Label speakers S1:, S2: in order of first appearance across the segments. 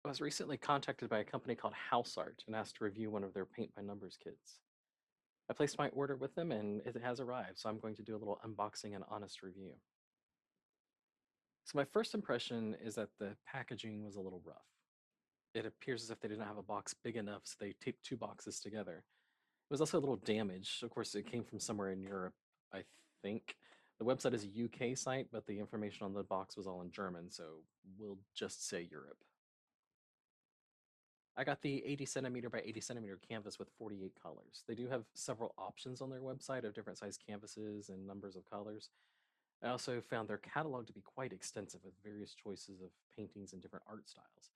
S1: I was recently contacted by a company called Houseart and asked to review one of their paint by numbers kits. I placed my order with them and it has arrived, so I'm going to do a little unboxing and honest review. So, my first impression is that the packaging was a little rough. It appears as if they didn't have a box big enough, so they taped two boxes together. It was also a little damaged. Of course, it came from somewhere in Europe, I think. The website is a UK site, but the information on the box was all in German, so we'll just say Europe. I got the 80 centimeter by 80 centimeter canvas with 48 colors. They do have several options on their website of different size canvases and numbers of colors. I also found their catalog to be quite extensive with various choices of paintings and different art styles.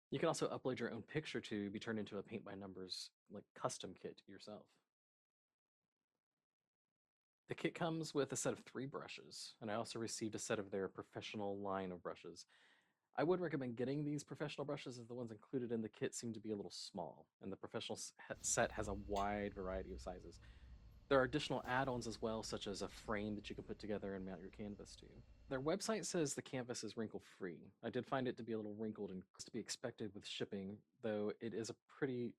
S1: You can also upload your own picture to be turned into a paint by numbers like custom kit yourself. The kit comes with a set of three brushes, and I also received a set of their professional line of brushes. I would recommend getting these professional brushes as the ones included in the kit seem to be a little small, and the professional set has a wide variety of sizes. There are additional add-ons as well, such as a frame that you can put together and mount your canvas to. Their website says the canvas is wrinkle-free. I did find it to be a little wrinkled and to be expected with shipping, though it's pretty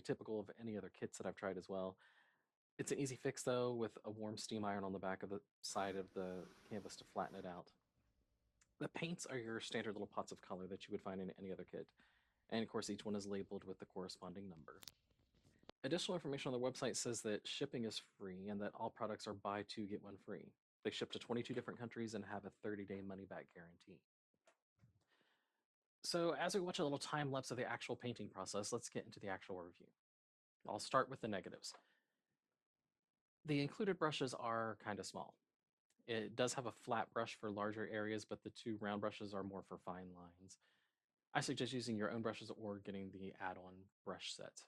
S1: typical of any other kits that I've tried as well. It's an easy fix though, with a warm steam iron on the back of the side of the canvas to flatten it out. The paints are your standard little pots of color that you would find in any other kit, and of course each one is labeled with the corresponding number. Additional information on their website says that shipping is free and that all products are buy two, get one free. They ship to 22 different countries and have a 30-day money back guarantee. So, as we watch a little time lapse of the actual painting process, let's get into the actual review. I'll start with the negatives. The included brushes are kind of small. It does have a flat brush for larger areas, but the two round brushes are more for fine lines. I suggest using your own brushes or getting the add on brush set.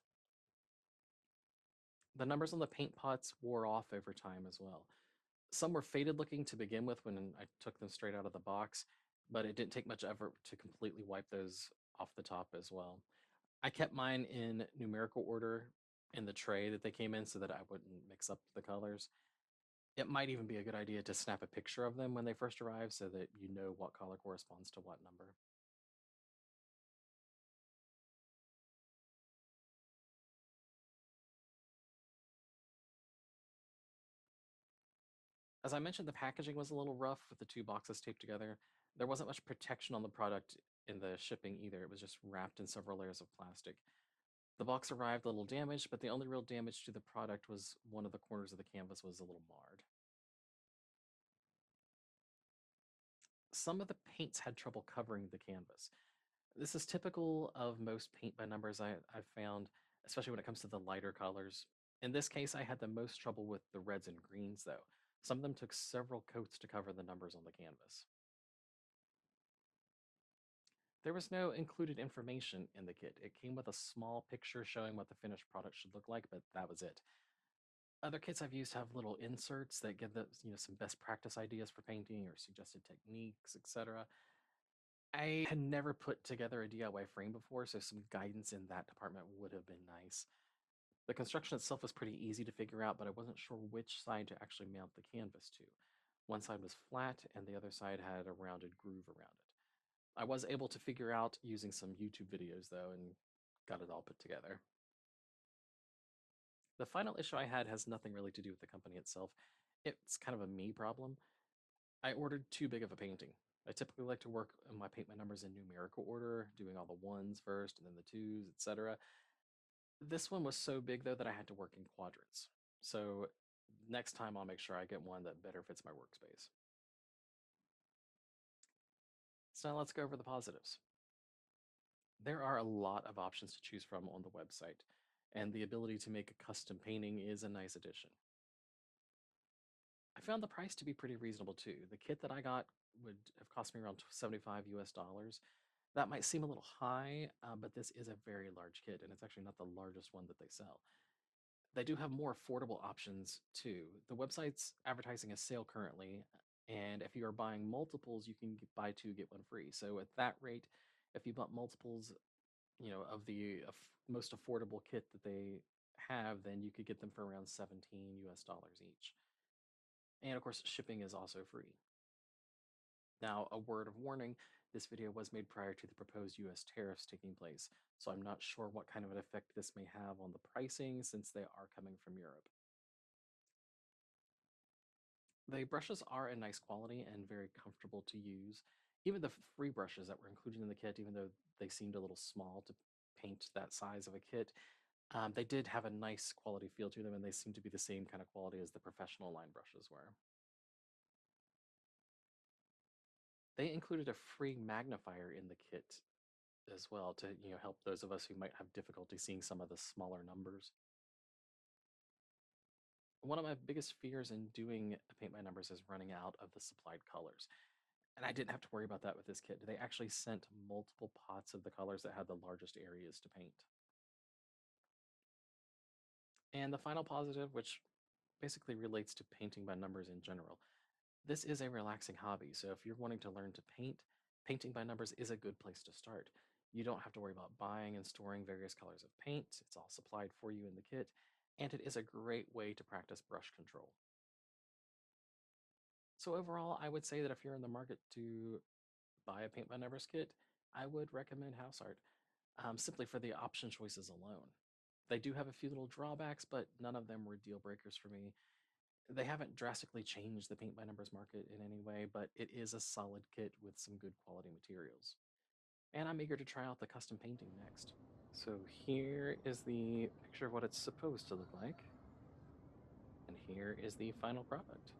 S1: The numbers on the paint pots wore off over time as well. Some were faded looking to begin with when I took them straight out of the box, but it didn't take much effort to completely wipe those off the top as well. I kept mine in numerical order in the tray that they came in so that I wouldn't mix up the colors. It might even be a good idea to snap a picture of them when they first arrive so that you know what color corresponds to what number. As I mentioned, the packaging was a little rough with the two boxes taped together. There wasn't much protection on the product in the shipping either. It was just wrapped in several layers of plastic. The box arrived a little damaged, but the only real damage to the product was one of the corners of the canvas was a little marred. Some of the paints had trouble covering the canvas. This is typical of most paint by numbers I've found, especially when it comes to the lighter colors. In this case, I had the most trouble with the reds and greens, though. Some of them took several coats to cover the numbers on the canvas. There was no included information in the kit. It came with a small picture showing what the finished product should look like, but that was it. Other kits I've used have little inserts that give the some best practice ideas for painting or suggested techniques, etc. I had never put together a DIY frame before, so some guidance in that department would have been nice. The construction itself was pretty easy to figure out, but I wasn't sure which side to actually mount the canvas to. One side was flat, and the other side had a rounded groove around it. I was able to figure out using some YouTube videos, though, and got it all put together. The final issue I had has nothing really to do with the company itself. It's kind of a me problem. I ordered too big of a painting. I typically like to work on my paint my numbers in numerical order, doing all the ones first and then the twos, etc. This one was so big though that I had to work in quadrants. So next time I'll make sure I get one that better fits my workspace. So now let's go over the positives. There are a lot of options to choose from on the website, and the ability to make a custom painting is a nice addition. I found the price to be pretty reasonable too. The kit that I got would have cost me around 75 US dollars. That might seem a little high, but this is a very large kit, and it's actually not the largest one that they sell. They do have more affordable options too. The website's advertising a sale currently, and if you are buying multiples, you can buy two, get one free. So at that rate, if you bought multiples, of the most affordable kit that they have, then you could get them for around 17 US dollars each. And of course, shipping is also free. Now, a word of warning, this video was made prior to the proposed US tariffs taking place, so I'm not sure what kind of an effect this may have on the pricing since they are coming from Europe. The brushes are a nice quality and very comfortable to use. Even the free brushes that were included in the kit, even though they seemed a little small to paint that size of a kit, they did have a nice quality feel to them, and they seem to be the same kind of quality as the professional line brushes were. They included a free magnifier in the kit as well to help those of us who might have difficulty seeing some of the smaller numbers. One of my biggest fears in doing paint by numbers is running out of the supplied colors. And I didn't have to worry about that with this kit. They actually sent multiple pots of the colors that had the largest areas to paint. And the final positive, which basically relates to painting by numbers in general, this is a relaxing hobby. So if you're wanting to learn to paint, painting by numbers is a good place to start. You don't have to worry about buying and storing various colors of paint. It's all supplied for you in the kit, and it is a great way to practice brush control. So overall, I would say that if you're in the market to buy a paint by numbers kit, I would recommend Houseart, simply for the option choices alone. They do have a few little drawbacks, but none of them were deal breakers for me. They haven't drastically changed the paint by numbers market in any way, but it is a solid kit with some good quality materials. And I'm eager to try out the custom painting next. So here is the picture of what it's supposed to look like, and here is the final product.